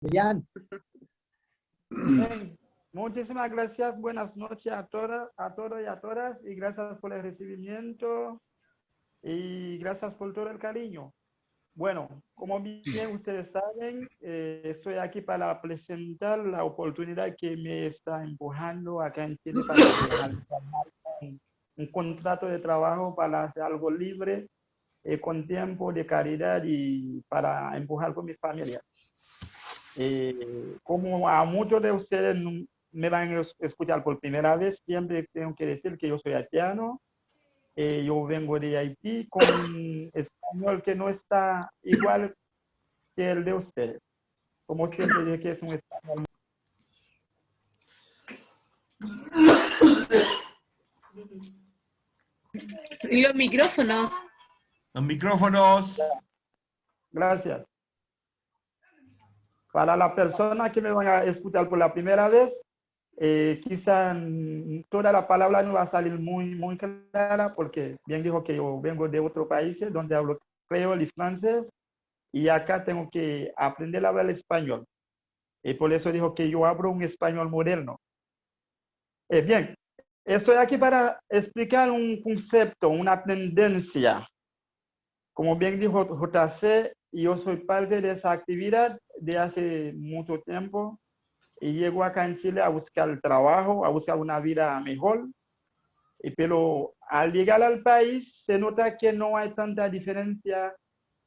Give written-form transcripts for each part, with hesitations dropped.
Millán. Bien, muchísimas gracias. Buenas noches a todos y a todas. Y gracias por el recibimiento. Y gracias por todo el cariño. Bueno, como bien ustedes saben, estoy aquí para presentar la oportunidad que me está empujando acá en Chile para realizar un contrato de trabajo para hacer algo libre, con tiempo de calidad y para empujar con mi familia. Como a muchos de ustedes me van a escuchar por primera vez, siempre tengo que decir que yo soy haitiano. Yo vengo de Haití con español que no está igual que el de ustedes. Como siempre dije que es un español. Y los micrófonos. Los micrófonos. Gracias. Para la persona que me van a escuchar por la primera vez, quizá toda la palabra no va a salir muy clara porque bien dijo que yo vengo de otro país donde hablo creol y francés y acá tengo que aprender a hablar español. Y por eso dijo que yo hablo un español moderno. Bien, estoy aquí para explicar un concepto, una tendencia. Como bien dijo JC, yo soy parte de esa actividad de hace mucho tiempo y llego acá en Chile a buscar trabajo, a buscar una vida mejor. Pero al llegar al país se nota que no hay tanta diferencia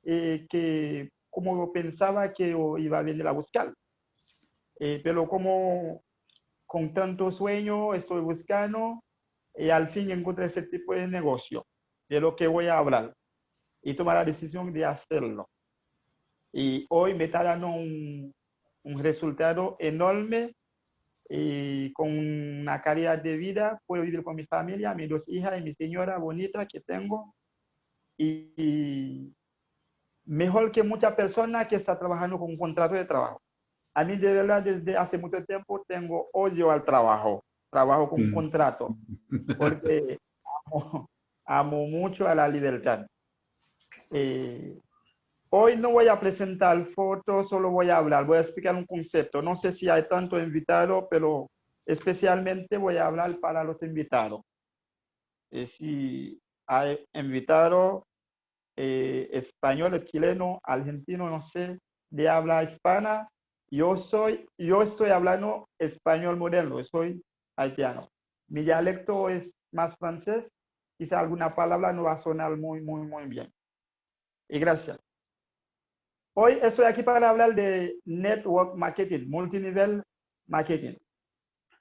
que como yo pensaba que yo iba a venir a buscar. Pero como con tanto sueño estoy buscando y al fin encontré ese tipo de negocio de lo que voy a hablar y tomar la decisión de hacerlo. Y hoy me está dando un resultado enorme y con una calidad de vida. Puedo vivir con mi familia, mis dos hijas y mi señora bonita que tengo. Y mejor que muchas personas que están trabajando con un contrato de trabajo. A mí de verdad desde hace mucho tiempo tengo odio al trabajo. Trabajo con un contrato porque amo mucho a la libertad. Hoy no voy a presentar fotos, solo voy a hablar, voy a explicar un concepto. No sé si hay tanto invitado, pero especialmente voy a hablar para los invitados. Si hay invitados españoles, chilenos, argentinos, no sé, de habla hispana, yo estoy hablando español moderno, soy haitiano. Mi dialecto es más francés, quizá alguna palabra no va a sonar muy bien. Y gracias. Hoy estoy aquí para hablar de network marketing, multinivel marketing.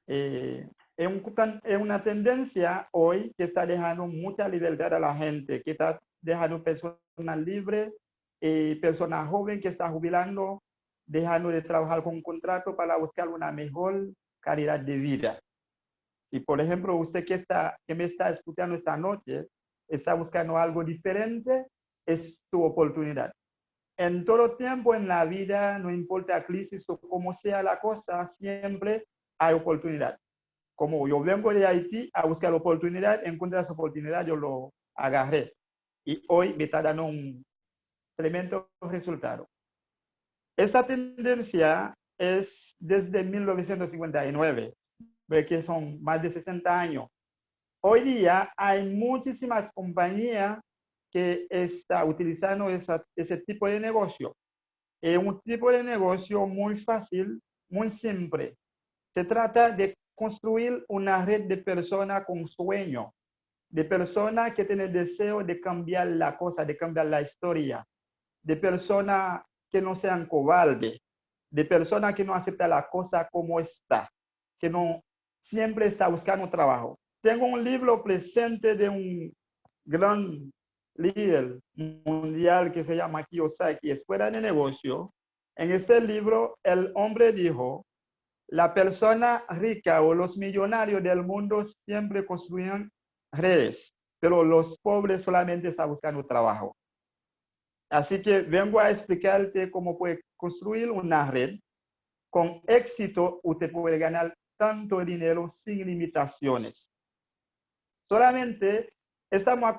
Es una tendencia hoy que está dejando mucha libertad a la gente, que está dejando personas libres, personas jóvenes que están jubilando, dejando de trabajar con un contrato para buscar una mejor calidad de vida. Y por ejemplo, usted que me está escuchando esta noche, está buscando algo diferente, es tu oportunidad. En todo tiempo en la vida, no importa crisis o como sea la cosa, siempre hay oportunidad. Como yo vengo de Haití a buscar oportunidad, encontré esa oportunidad, yo lo agarré. Y hoy me está dando un tremendo resultado. Esta tendencia es desde 1959, que son más de 60 años. Hoy día hay muchísimas compañías que están utilizando ese tipo de negocio. Es un tipo de negocio muy fácil, muy simple. Se trata de construir una red de personas con sueño, de personas que tienen deseo de cambiar la cosa, de cambiar la historia, de personas que no sean cobardes, de personas que no aceptan la cosa como está, que no siempre está buscando trabajo. Tengo un libro presente de un gran líder mundial que se llama Kiyosaki, Escuela de Negocio. En este libro, el hombre dijo, la persona rica o los millonarios del mundo siempre construyen redes, pero los pobres solamente están buscando trabajo. Así que vengo a explicarte cómo puede construir una red. Con éxito, usted puede ganar tanto dinero sin limitaciones. Solamente estamos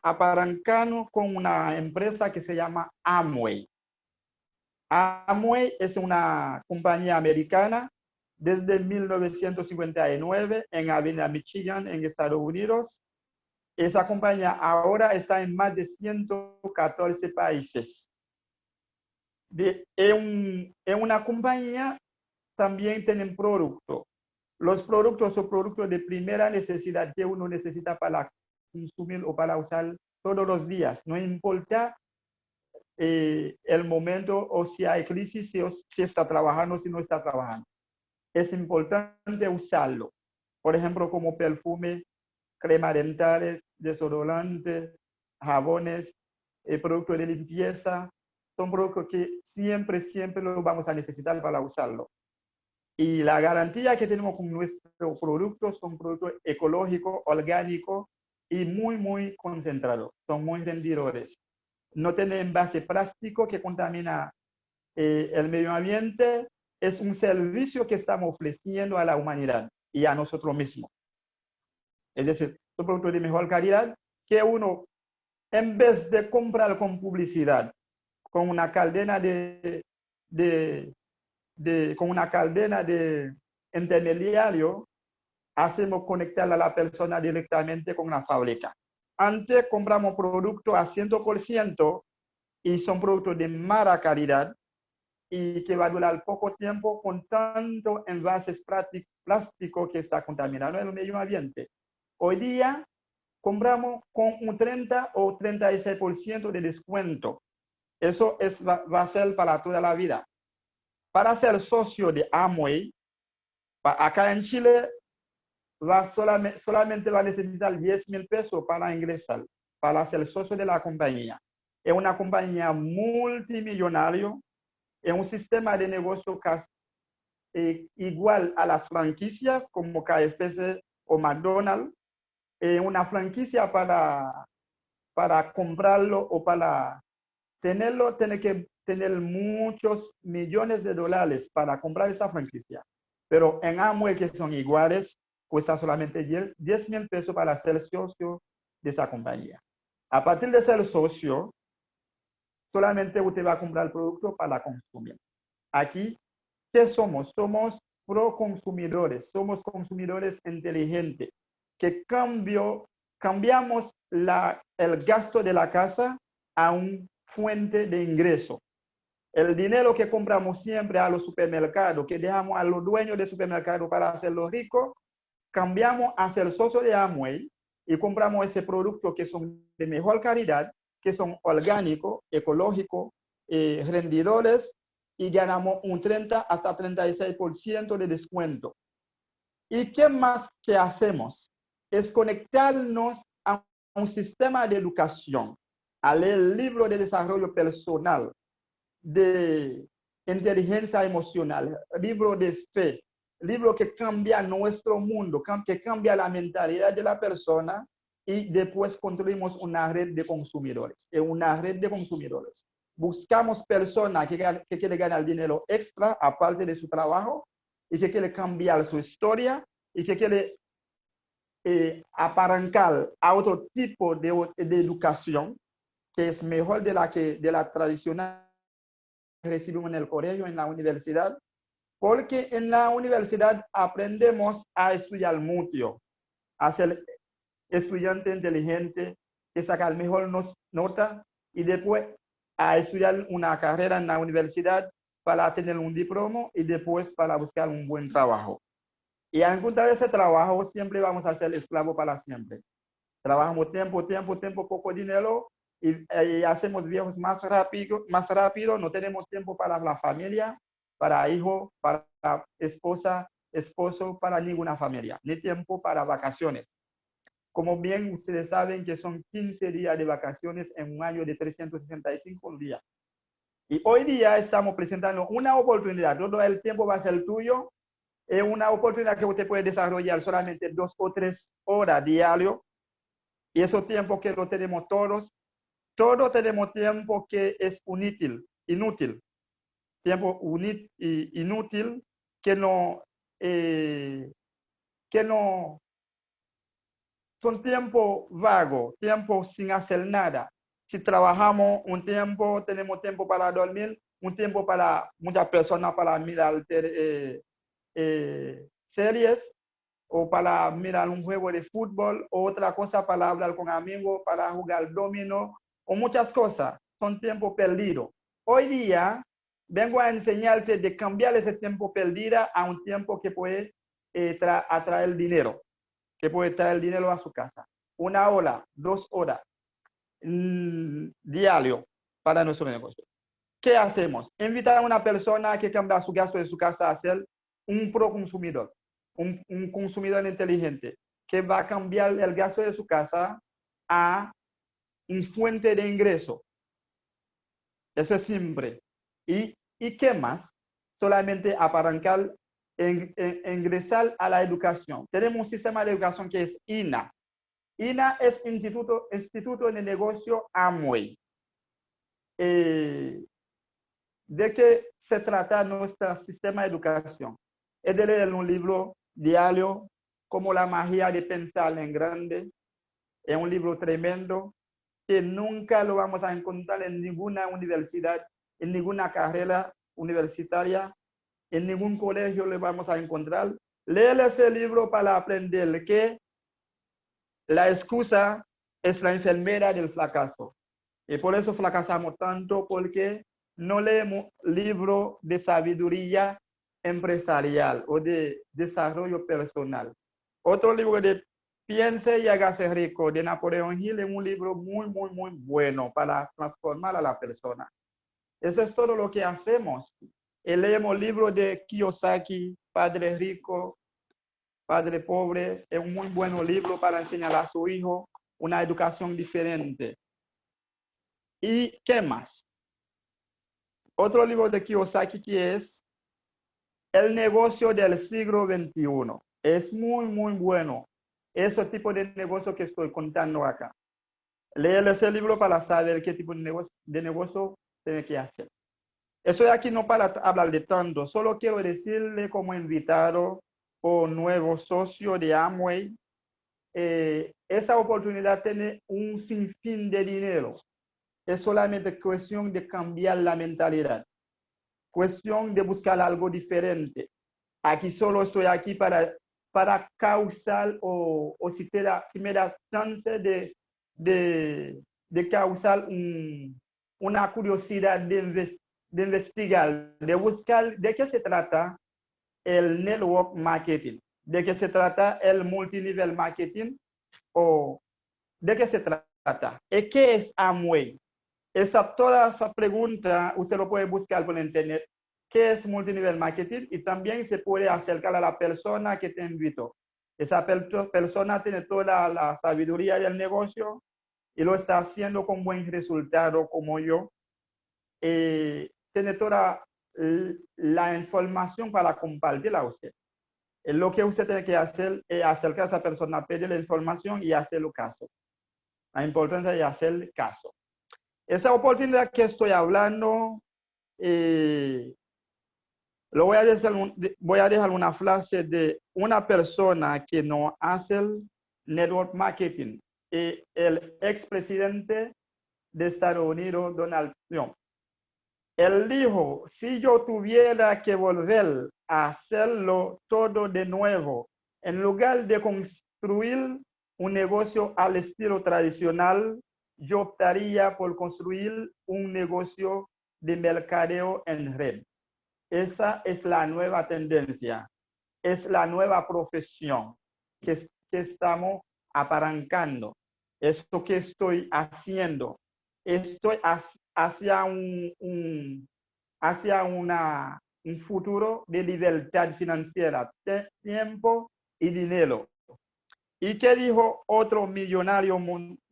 apalancando con una empresa que se llama Amway. Amway es una compañía americana desde 1959 en Avenida Michigan, en Estados Unidos. Esa compañía ahora está en más de 114 países. En una compañía también tienen productos. Los productos son productos de primera necesidad que uno necesita para consumir o para usar todos los días. No importa el momento o si hay crisis, si está trabajando o si no está trabajando. Es importante usarlo. Por ejemplo, como perfume, crema dentales, desodorante, jabones, productos de limpieza. Son productos que siempre lo vamos a necesitar para usarlo. Y la garantía que tenemos con nuestros productos son productos ecológicos, orgánicos y muy concentrados. Son muy rendidores. No tienen envase plástico que contamina el medio ambiente. Es un servicio que estamos ofreciendo a la humanidad y a nosotros mismos. Es decir, son productos de mejor calidad que uno, en vez de comprar con publicidad, con una cadena con una cadena de intermediario, hacemos conectar a la persona directamente con la fábrica. Antes compramos productos a 100% y son productos de mala calidad y que va a durar poco tiempo con tanto envases plásticos que está contaminando el medio ambiente. Hoy día compramos con un 30 o 36% de descuento. Eso va a ser para toda la vida. Para ser socio de Amway, acá en Chile, solamente va a necesitar 10,000 pesos para ingresar, para ser socio de la compañía. Es una compañía multimillonaria, es un sistema de negocio casi igual a las franquicias como KFC o McDonald's. Una franquicia para comprarlo o para tenerlo, tiene que tener muchos millones de dólares para comprar esa franquicia. Pero en Amway, que son iguales, cuesta solamente 10,000 pesos para ser socio de esa compañía. A partir de ser socio, solamente usted va a comprar el producto para consumir. Aquí, ¿qué somos? Somos pro-consumidores, somos consumidores inteligentes, que cambiamos el gasto de la casa a una fuente de ingreso. El dinero que compramos siempre a los supermercados, que dejamos a los dueños de supermercados para hacerlos ricos, cambiamos a ser socio de Amway y compramos ese producto que son de mejor calidad, que son orgánicos, ecológicos, rendidores, y ganamos un 30 hasta 36% de descuento. ¿Y qué más que hacemos? Es conectarnos a un sistema de educación, a leer el libro de desarrollo personal, de inteligencia emocional, libro de fe, libro que cambia nuestro mundo, que cambia la mentalidad de la persona, y después construimos una red de consumidores. Buscamos personas que quieren ganar dinero extra aparte de su trabajo y que quieren cambiar su historia y que quieren apalancar a otro tipo de educación que es mejor de la tradicional que recibimos en el colegio, en la universidad, porque en la universidad aprendemos a estudiar mucho, a ser estudiante inteligente, que sacar mejor nota y después a estudiar una carrera en la universidad para tener un diploma y después para buscar un buen trabajo. Y al encontrar ese trabajo, siempre vamos a ser esclavos para siempre. Trabajamos tiempo, poco dinero y hacemos viejos más rápido. No tenemos tiempo para la familia, para hijos, para esposa, esposo, para ninguna familia, ni tiempo para vacaciones. Como bien ustedes saben que son 15 días de vacaciones en un año de 365 días. Y hoy día estamos presentando una oportunidad. Todo el tiempo va a ser tuyo. Es una oportunidad que usted puede desarrollar solamente 2 o 3 horas diario. Y esos tiempos que lo tenemos todos. Todos tenemos tiempo que es inútil. Tiempo inútil que no son tiempo vago, tiempo sin hacer nada. Si trabajamos un tiempo, tenemos tiempo para dormir, un tiempo para muchas personas para mirar series o para mirar un juego de fútbol o otra cosa para hablar con amigos, para jugar dominó o muchas cosas. Son tiempo perdido. Hoy día vengo a enseñarte de cambiar ese tiempo perdido a un tiempo que puede atraer dinero, que puede traer dinero a su casa. 1 hora, 2 horas diario para nuestro negocio. ¿Qué hacemos? Invitar a una persona que cambia su gasto de su casa a ser un proconsumidor, un consumidor inteligente, que va a cambiar el gasto de su casa a una fuente de ingreso. Eso es simple. ¿Y qué más? Solamente apalancar, ingresar a la educación. Tenemos un sistema de educación que es INA. INA es Instituto de Negocio Amway. ¿De qué se trata nuestro sistema de educación? Es de leer un libro diario, como La magia de pensar en grande. Es un libro tremendo que nunca lo vamos a encontrar en ninguna universidad, en ninguna carrera universitaria, en ningún colegio lo vamos a encontrar. Leer ese libro para aprender que la excusa es la enfermera del fracaso. Y por eso fracasamos tanto, porque no leemos libros de sabiduría empresarial o de desarrollo personal. Otro libro de Piense y hágase rico de Napoleón Hill es un libro muy bueno para transformar a la persona. Eso es todo lo que hacemos. Y leemos libros de Kiyosaki, Padre Rico, Padre Pobre. Es un muy buen libro para enseñar a su hijo una educación diferente. ¿Y qué más? Otro libro de Kiyosaki que es El negocio del siglo XXI. Es muy bueno. Ese tipo de negocio que estoy contando acá. Leer ese libro para saber qué tipo de negocio tiene que hacer. Estoy aquí no para hablar de tanto, solo quiero decirle como invitado o nuevo socio de Amway, esa oportunidad tiene un sinfín de dinero. Es solamente cuestión de cambiar la mentalidad, cuestión de buscar algo diferente. Aquí solo estoy aquí para causar o si me das chance de causar una curiosidad de investigar, de buscar de qué se trata el network marketing, de qué se trata el multinivel marketing o de qué se trata. ¿Y qué es Amway? Toda esa pregunta usted lo puede buscar por internet. ¿Qué es multinivel marketing? Y también se puede acercar a la persona que te invitó. Esa persona tiene toda la sabiduría del negocio y lo está haciendo con buen resultado como yo. Tiene toda la información para compartirla a usted. Lo que usted tiene que hacer es acercar a esa persona, pedir la información y hacerle caso. La importancia de hacer caso. Esa oportunidad que estoy hablando, voy a dejar una frase de una persona que no hace el network marketing, el expresidente de Estados Unidos, Donald Trump. Él dijo, si yo tuviera que volver a hacerlo todo de nuevo, en lugar de construir un negocio al estilo tradicional, yo optaría por construir un negocio de mercadeo en red. Esa es la nueva tendencia, es la nueva profesión que estamos apalancando. Esto que estoy haciendo, estoy hacia un futuro de libertad financiera, tiempo y dinero. ¿Y qué dijo otro millonario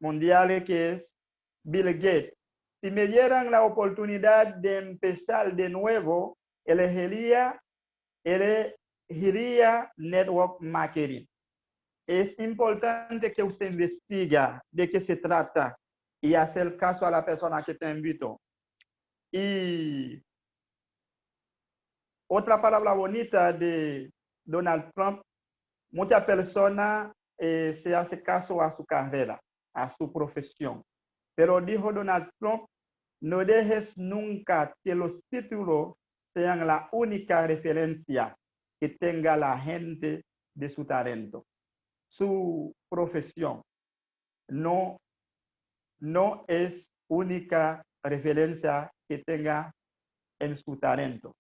mundial que es Bill Gates? Si me dieran la oportunidad de empezar de nuevo, elegiría network marketing. Es importante que usted investigue de qué se trata y hacer caso a la persona que te invitó. Y otra palabra bonita de Donald Trump, muchas personas se hacen caso a su carrera, a su profesión. Pero dijo Donald Trump, no dejes nunca que los títulos sean la única referencia que tenga la gente de su talento. Su profesión no es única referencia que tenga en su talento.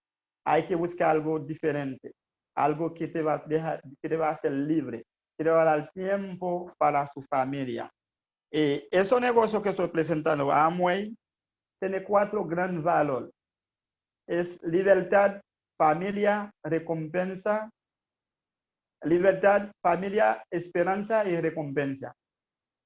Hay que buscar algo diferente, algo que te va a dejar, que te va a hacer libre, que te va a dar tiempo para su familia. Esos negocios que estoy presentando, Amway, tiene 4 grandes valores. Es libertad, familia, recompensa. Libertad, familia, esperanza y recompensa.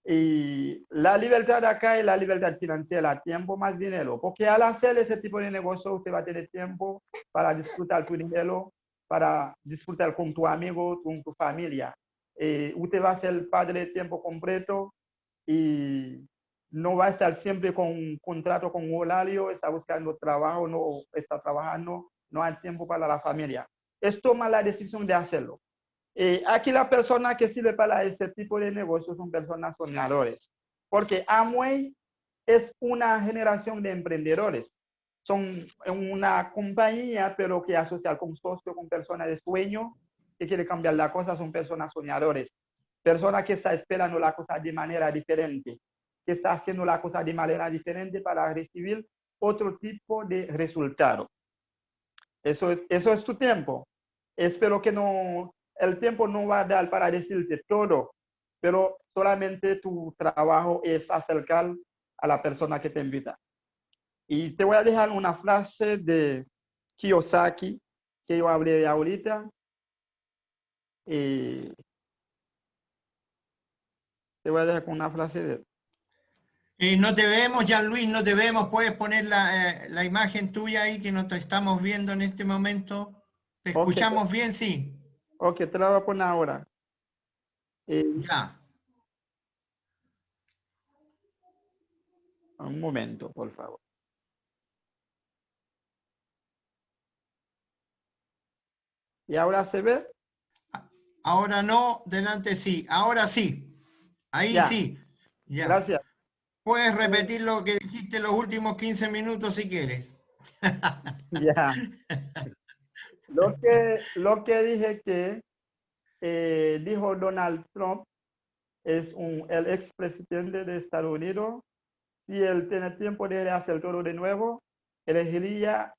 Y la libertad acá es la libertad financiera, tiempo más dinero, porque al hacer ese tipo de negocio usted va a tener tiempo para disfrutar tu dinero, para disfrutar con tu amigo, con tu familia. Usted va a ser padre de tiempo completo y no va a estar siempre con un contrato con un horario, está buscando trabajo, no está trabajando, no hay tiempo para la familia. Es tomar la decisión de hacerlo. Aquí la persona que sirve para ese tipo de negocios son personas soñadores, porque Amway es una generación de emprendedores. Son una compañía, pero que asocia con socios, con personas de sueño, que quieren cambiar la cosa, son personas soñadores. Personas que están esperando la cosa de manera diferente, que está haciendo la cosa de manera diferente para recibir otro tipo de resultado. Eso es tu tiempo. Espero que el tiempo no va a dar para decirte todo, pero solamente tu trabajo es acercar a la persona que te invita. Y te voy a dejar una frase de Kiyosaki que yo hablé ahorita. Te voy a dejar con una frase de él. No te vemos, Jean-Louis, no te vemos. ¿Puedes poner la imagen tuya ahí que no te estamos viendo en este momento? ¿Te escuchamos bien? Sí. Ok, te la voy a poner ahora. Ya. Un momento, por favor. ¿Y ahora se ve? Ahora no, delante sí. Ahora sí. Ahí Ya, sí. Ya. gracias. Puedes repetir lo que dijiste los últimos 15 minutos si quieres. Ya. Lo que dije que dijo Donald Trump, es el expresidente de Estados Unidos. Si él tiene tiempo de hacer todo de nuevo, elegiría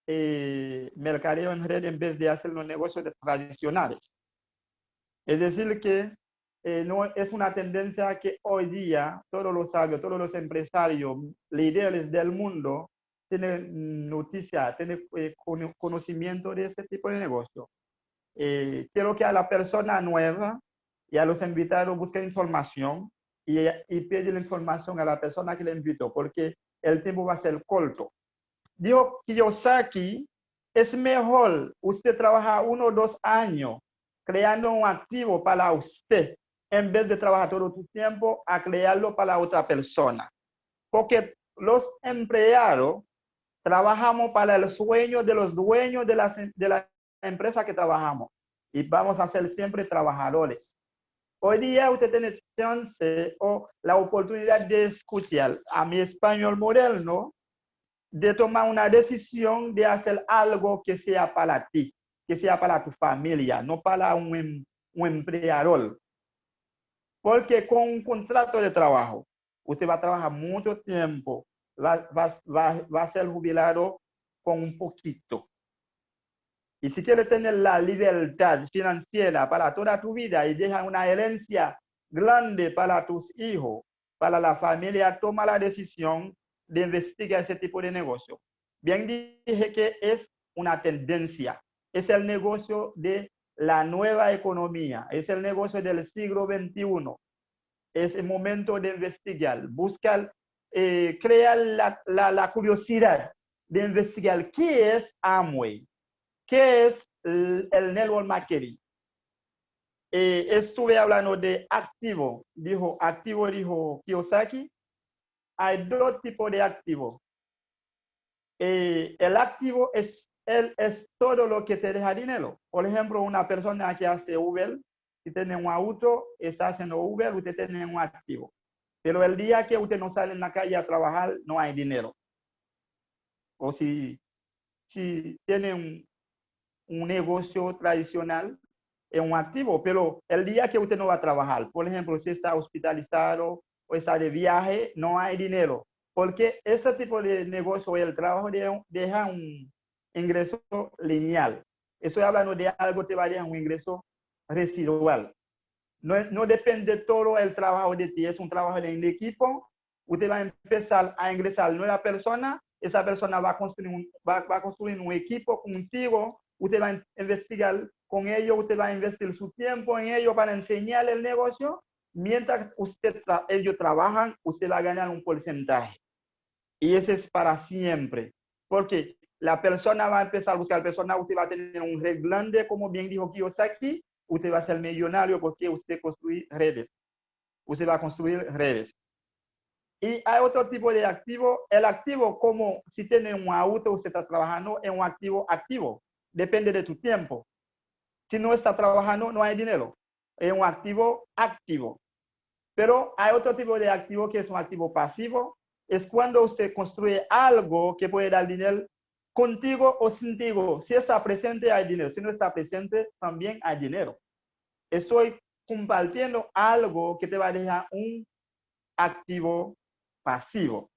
mercadeo en red en vez de hacer los negocios tradicionales. Es decir, que no es una tendencia que hoy día todos los sabios, todos los empresarios, líderes del mundo tienen noticia, tienen conocimiento de ese tipo de negocio. Quiero que a la persona nueva y a los invitados busquen información y pedir la información a la persona que le invitó, porque el tiempo va a ser corto. Dijo Kiyosaki, es mejor usted trabajar 1 o 2 años creando un activo para usted, en vez de trabajar todo tu tiempo a crearlo para otra persona. Porque los empleados trabajamos para el sueño de los dueños de la empresa que trabajamos. Y vamos a ser siempre trabajadores. Hoy día usted tiene chance o la oportunidad de escuchar a mi español moderno, de tomar una decisión de hacer algo que sea para ti, que sea para tu familia, no para un empleador. Porque con un contrato de trabajo, usted va a trabajar mucho tiempo, va a ser jubilado con un poquito. Y si quieres tener la libertad financiera para toda tu vida y dejar una herencia grande para tus hijos, para la familia, toma la decisión de investigar ese tipo de negocio. Bien dije que es una tendencia, es el negocio de la nueva economía, es el negocio del siglo XXI. Es el momento de investigar, buscar, crear la curiosidad de investigar qué es Amway, qué es el network marketing. Estuve hablando de activo, dijo Kiyosaki. Hay 2 tipos de activos. El activo es todo lo que te deja dinero. Por ejemplo, una persona que hace Uber, si tiene un auto, está haciendo Uber, usted tiene un activo. Pero el día que usted no sale en la calle a trabajar, no hay dinero. o si tiene un negocio tradicional, es un activo, pero el día que usted no va a trabajar, por ejemplo, si está hospitalizado o está de viaje, no hay dinero, porque ese tipo de negocio, el trabajo deja un ingreso lineal. Estoy hablando de algo que va a dejar un ingreso residual. No depende todo el trabajo de ti, es un trabajo en equipo. Usted va a empezar a ingresar nueva persona, esa persona va a construir un equipo contigo, usted va a investigar con ellos, usted va a investir su tiempo en ellos para enseñar el negocio. Mientras ellos trabajan, usted va a ganar un porcentaje. Y ese es para siempre. Porque la persona va a empezar a buscar personas, usted va a tener un red grande, como bien dijo Kiyosaki, usted va a ser millonario porque usted construye redes. Usted va a construir redes. Y hay otro tipo de activo. El activo, como si tiene un auto, usted está trabajando, es un activo activo. Depende de tu tiempo. Si no está trabajando, no hay dinero. Es un activo activo. Pero hay otro tipo de activo que es un activo pasivo. Es cuando usted construye algo que puede dar dinero contigo o sintigo. Si está presente, hay dinero. Si no está presente, también hay dinero. Estoy compartiendo algo que te va a dejar un activo pasivo.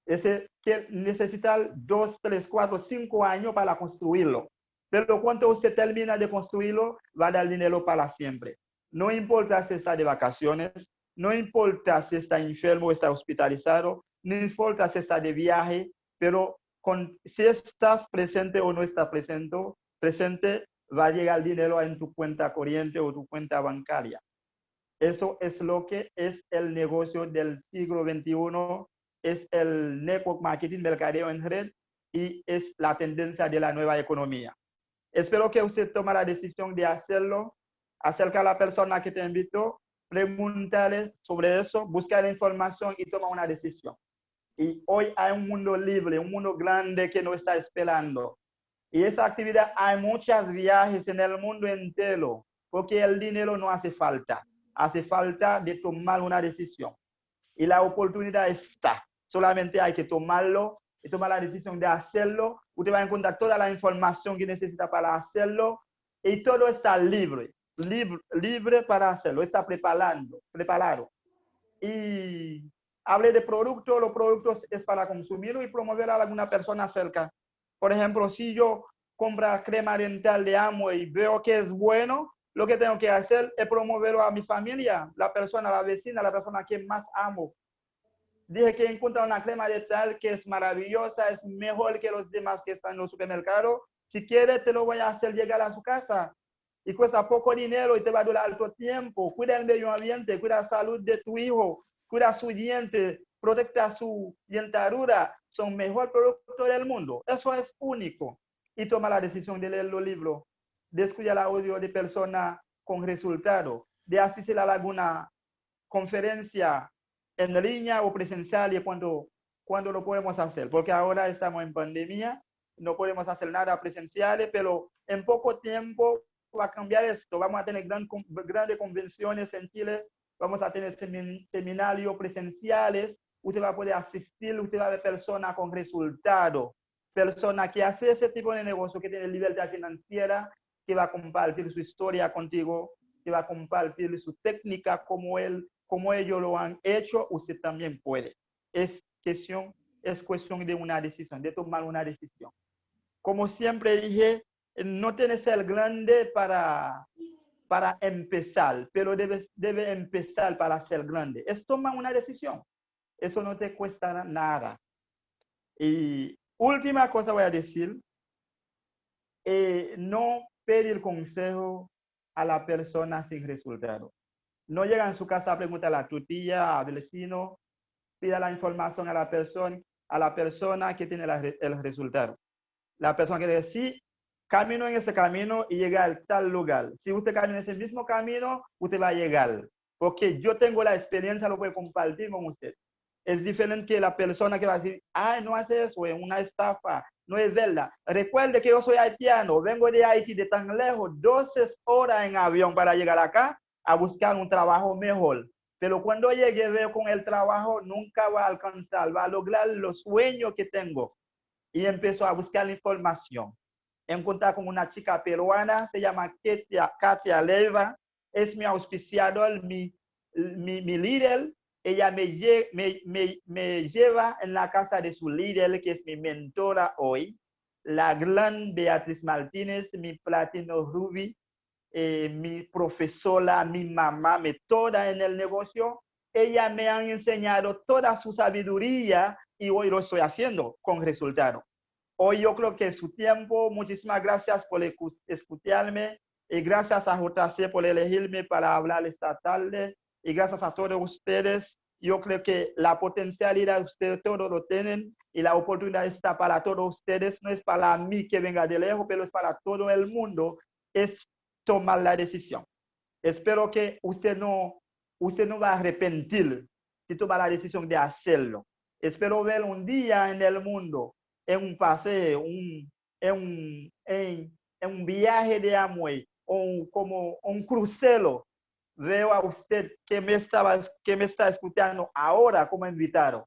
Ese que necesita 2, 3, 4, 5 años para construirlo. Pero cuando usted termina de construirlo, va a dar dinero para siempre. No importa si está de vacaciones, no importa si está enfermo o está hospitalizado, no importa si está de viaje, pero si estás presente o no estás presente, va a llegar dinero en tu cuenta corriente o tu cuenta bancaria. Eso es lo que es el negocio del siglo XXI, es el network marketing, mercadeo en red, y es la tendencia de la nueva economía. Espero que usted tome la decisión de hacerlo. Acerca a la persona que te invitó, pregúntale sobre eso, busca la información y toma una decisión. Y hoy hay un mundo libre, un mundo grande que nos está esperando. Y esa actividad, hay muchos viajes en el mundo entero, porque el dinero no hace falta. Hace falta de tomar una decisión. Y la oportunidad está. Solamente hay que tomarlo y tomar la decisión de hacerlo. Usted va a encontrar toda la información que necesita para hacerlo. Y todo está libre para hacerlo. Está preparado. Y hablé de productos. Los productos es para consumirlo y promover a alguna persona cerca. Por ejemplo, si yo compro crema dental de Amway y veo que es bueno, lo que tengo que hacer es promoverlo a mi familia, la persona, la vecina, la persona que más amo. Dije que encuentra una crema dental que es maravillosa, es mejor que los demás que están en los supermercados. Si quieres, te lo voy a hacer llegar a su casa. Y cuesta poco dinero y te va a durar alto tiempo. Cuida el medio ambiente, cuida la salud de tu hijo, cuida su diente, protege su dentadura. Son el mejor producto del mundo. Eso es único. Y toma la decisión de leer los libros, de escuchar el audio de personas con resultados, de asistir a alguna conferencia en línea o presencial y cuando lo podemos hacer, porque ahora estamos en pandemia, no podemos hacer nada presencial, pero en poco tiempo va a cambiar esto. Vamos a tener grandes convenciones en Chile, vamos a tener seminarios presenciales, usted va a poder asistir, usted va a ver personas con resultados, personas que hacen ese tipo de negocio, que tienen libertad financiera, que va a compartir su historia contigo, que va a compartir su técnica como ellos lo han hecho, usted también puede. Es cuestión de una decisión, de tomar una decisión. Como siempre dije, no tienes que ser grande para empezar, pero debe empezar para ser grande. Es tomar una decisión. Eso no te cuesta nada. Y última cosa voy a decir, no pedir consejo a la persona sin resultado. No llega en su casa a preguntar a tu tía, al vecino, pida la información a la persona que tiene el resultado. La persona que dice, sí, camino en ese camino y llega a tal lugar. Si usted camina en ese mismo camino, usted va a llegar. Porque yo tengo la experiencia, lo voy a compartir con usted. Es diferente que la persona que va a decir, ay, no hace eso, es una estafa, no es verdad. Recuerde que yo soy haitiano, vengo de Haití de tan lejos, 12 horas en avión para llegar acá a buscar un trabajo mejor. Pero cuando llegue, veo con el trabajo, nunca va a alcanzar, va a lograr los sueños que tengo. y empezó a buscar la información. Encontré con una chica peruana, se llama Katia Leiva, es mi auspiciador, mi líder. Ella me lleva en la casa de su líder, que es mi mentora hoy, la gran Beatriz Martínez, mi platino Ruby, mi profesora, mi mamá, toda en el negocio. Ella me ha enseñado toda su sabiduría y hoy lo estoy haciendo con resultado. Hoy yo creo que es su tiempo. Muchísimas gracias por escucharme y gracias a JC por elegirme para hablar esta tarde y gracias a todos ustedes. Yo creo que la potencialidad ustedes todos lo tienen y la oportunidad está para todos ustedes. No es para mí que venga de lejos, pero es para todo el mundo. Es tomar la decisión. Espero que usted no va a arrepentir si toma la decisión de hacerlo. Espero ver un día en el mundo, en un paseo, en un viaje de amor, o como un crucero. Veo a usted que me está escuchando ahora como invitado,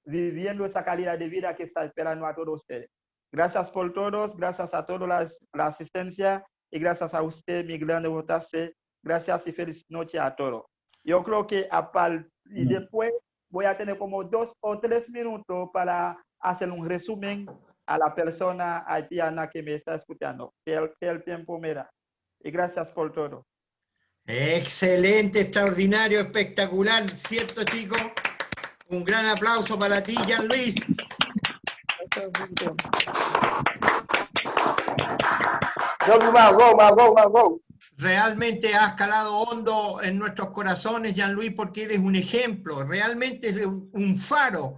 viviendo esa calidad de vida que está esperando a todos ustedes. Gracias por todos, gracias a todos la asistencia y gracias a usted, mi grande JC. Gracias y feliz noche a todos. Yo creo que y después voy a tener como 2 o 3 minutos para hacer un resumen a la persona haitiana que me está escuchando. Que el tiempo me da. Y gracias por todo. Excelente, extraordinario, espectacular, ¿cierto, chicos? Un gran aplauso para ti, Jean-Louis. Realmente has calado hondo en nuestros corazones, Jean-Louis, porque eres un ejemplo, realmente eres un faro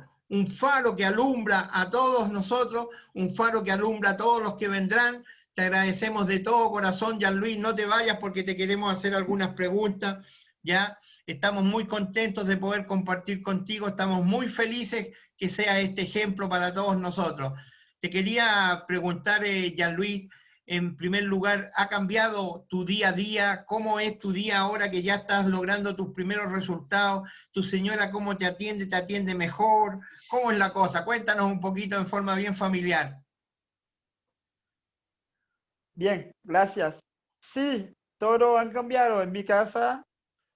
que alumbra a todos nosotros, un faro que alumbra a todos los que vendrán. Te agradecemos de todo corazón, Jean-Louis, no te vayas porque te queremos hacer algunas preguntas, ¿ya? Estamos muy contentos de poder compartir contigo, estamos muy felices que sea este ejemplo para todos nosotros. Te quería preguntar, Jean-Louis, en primer lugar, ¿ha cambiado tu día a día? ¿Cómo es tu día ahora que ya estás logrando tus primeros resultados? ¿Tu señora cómo te atiende? ¿Te atiende mejor? ¿Cómo es la cosa? Cuéntanos un poquito en forma bien familiar. Bien, gracias. Sí, todo ha cambiado en mi casa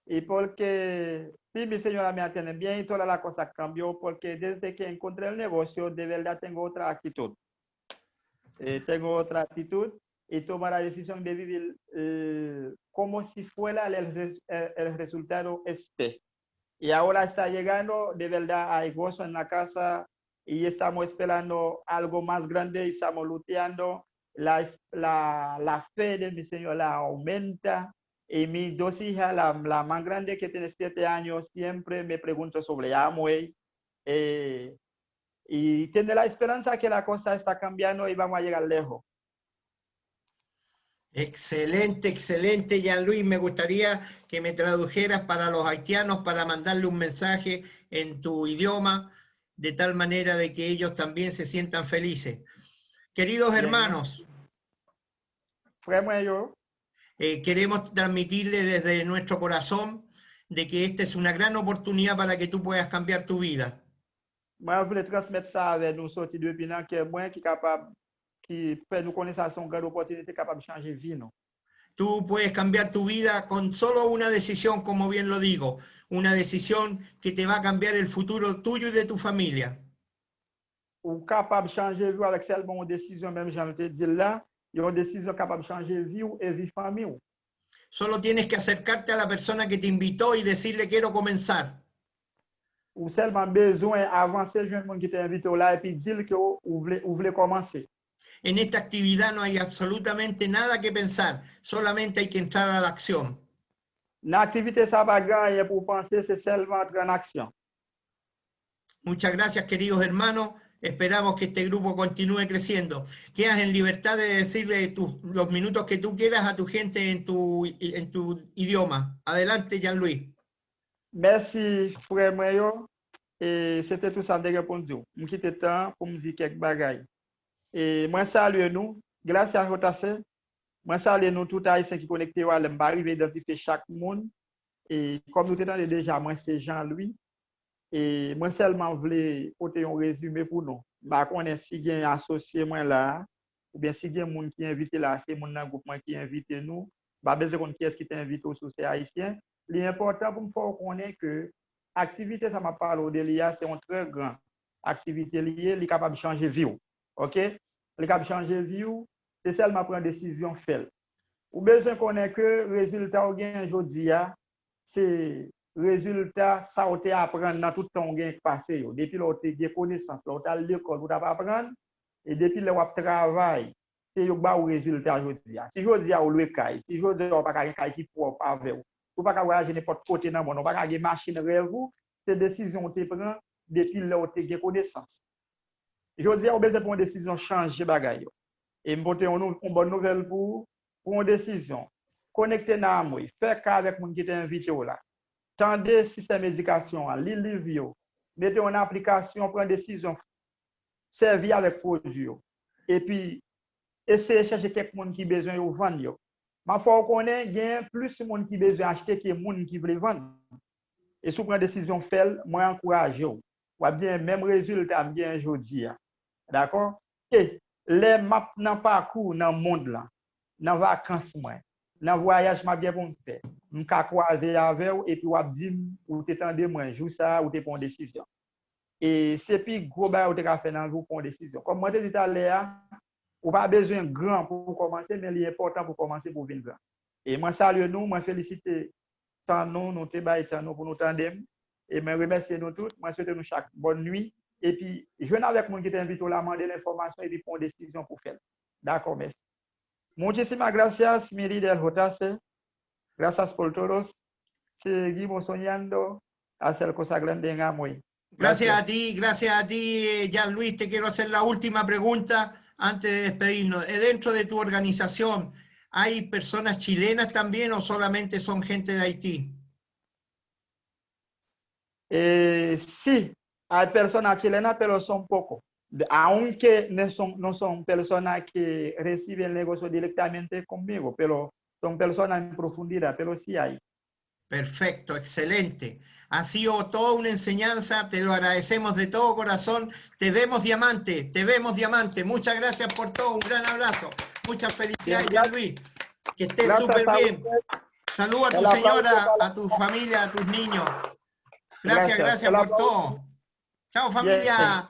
y porque sí, mi señora me atiende bien y toda la cosa cambió porque desde que encontré el negocio, de verdad tengo otra actitud. Y tomar la decisión de vivir como si fuera el resultado Y ahora está llegando, de verdad hay gozo en la casa y estamos esperando algo más grande y estamos luchando. La fe de mi señora aumenta y mis 2 hijas, la más grande que tiene 7 años, siempre me pregunta sobre Amway. Y tiene la esperanza que la cosa está cambiando y vamos a llegar lejos. Excelente, excelente, Jean-Louis. Me gustaría que me tradujeras para los haitianos para mandarle un mensaje en tu idioma, de tal manera de que ellos también se sientan felices. Queridos Bien, hermanos, queremos transmitirle desde nuestro corazón de que esta es una gran oportunidad para que tú puedas cambiar tu vida. Moi, je voulais transmettre ça avec nous sortis de Pinan, que moi qui capable, qui fait nous connaissance une grande opportunité capable de changer vie, non? Tú puedes cambiar tu vida con solo una decisión, como bien lo digo, una decisión que te va a cambiar el futuro tuyo y de tu familia. Ou capable de changer vie avec seulement une décision, même j'en te dire là, il y a une décision capable de changer vie et vie famille. Solo tienes que acercarte a la persona que te invitó y decirle quiero comenzar. Ou seulement besoin avancer, je monde qui t'a invité là et puis dire que vous voulez commencer. En esta actividad no hay absolutamente nada que pensar, solamente hay que entrar a la acción. L'activité, ça va gagner pour penser, c'est seulement entrer en action. Muchas gracias, queridos hermanos. Esperamos que este grupo continúe creciendo. Quedas en libertad de decirle los minutos que tú quieras a tu gente en tu idioma. Adelante, Jean-Louis. Merci, frère Mayo. Et c'était tout ça de pour nous. Je quitte le temps pour me dire quelques bagailles. Et moi, salue nous. Grâce à JC. Moi, salue nous tout haïtien qui connecté à l'embarque, arriver d'identifier chaque monde. Et comme nous t'entendons déjà, moi, c'est Jean-Louis. Et moi, seulement, voulais porter un résumé pour nous. Bah, qu'on est si bien associé moi là, ou bien si bien moun qui invité là, c'est moun dans groupe qui invite nous, bah, besoin qu'on qui est-ce qui t'invite au c'est haïtien. L'important pour me faire connaître que activité, ça m'a parlé de l'IA, c'est une très grande activité liée, il est capable de changer vie. OK? Il est capable de changer vie, c'est seulement prendre décision fait. Ou besoin qu'on ait que résultat ou gain aujourd'hui, c'est résultat ça ou apprendre dans tout ton gain passé. Depuis là, tu as connaissance, là, tu as l'école, tu as apprendre, et depuis là, tu travail, c'est le résultat aujourd'hui. Si je dis à le caille, si je dis à pas caille qui propre avec vous, ou pas voyager n'importe côté dans le monde, pas une machine rêve, c'est décision que tu prends depuis là où tu as connaissance. Je dis à besoin pour une décision changer bagaille. Et me porter une bonne nouvelle pour une décision. Connecter dans moi, faire cas avec mon qui t'invite là. Tendez système d'éducation, lire livre, mettez en application, prendre décision, servir avec produit. Et puis, essayez de chercher quelqu'un qui a besoin de vendre. Mais il faut qu'on ait plus de monde qui a besoin d'acheter que de monde qui veut vendre. Et si vous prenez décision, moi encourage vous. Ou bien même résultat bien aujourd'hui. D'accord? Et les maps dans parcours dans le monde là, dans vacances moi, dans voyage m'a bien bon faire. M'ka croiser avec vous et puis ou dit ou t'étendez moi jour ça ou t'es prendre décision. Et c'est puis gros ba ou t'es faire dans vous prendre décision. Comme moi dit tout à l'heure, ou pas besoin grand pour commencer mais l'important pour commencer pour venir grand. Et moi salue nous, moi féliciter tant nous te bail tant nous pour nous tandem et me remercier nous tous, moi souhaite nous chaque bonne nuit. Et puis, je viens avec mon qui t'invite à demander l'information et puis prendre une décision pour faire. D'accord, merci. Muchísimas gracias, mi líder Jotase. Gracias por todos. Seguimos soñando hacer cosas grandes en Amway. Gracias a ti, Jean Luis. Te quiero hacer la última pregunta antes de despedirnos. ¿Dentro de tu organización hay personas chilenas también o solamente son gente de Haití? Sí. Hay personas chilenas, pero son pocos. Aunque no son personas que reciben el negocio directamente conmigo, pero son personas en profundidad, pero sí hay. Perfecto, excelente. Ha sido toda una enseñanza, te lo agradecemos de todo corazón. Te vemos diamante, te vemos diamante. Muchas gracias por todo, un gran abrazo. Muchas felicidades, Jean Luis. Que estés súper bien. Saludos a tu señora, a tu familia, a tus niños. Gracias por todo. Chao familia,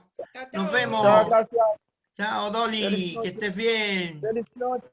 nos vemos. Chao, gracias. Chao Dolly, que estés bien. Feliz noche.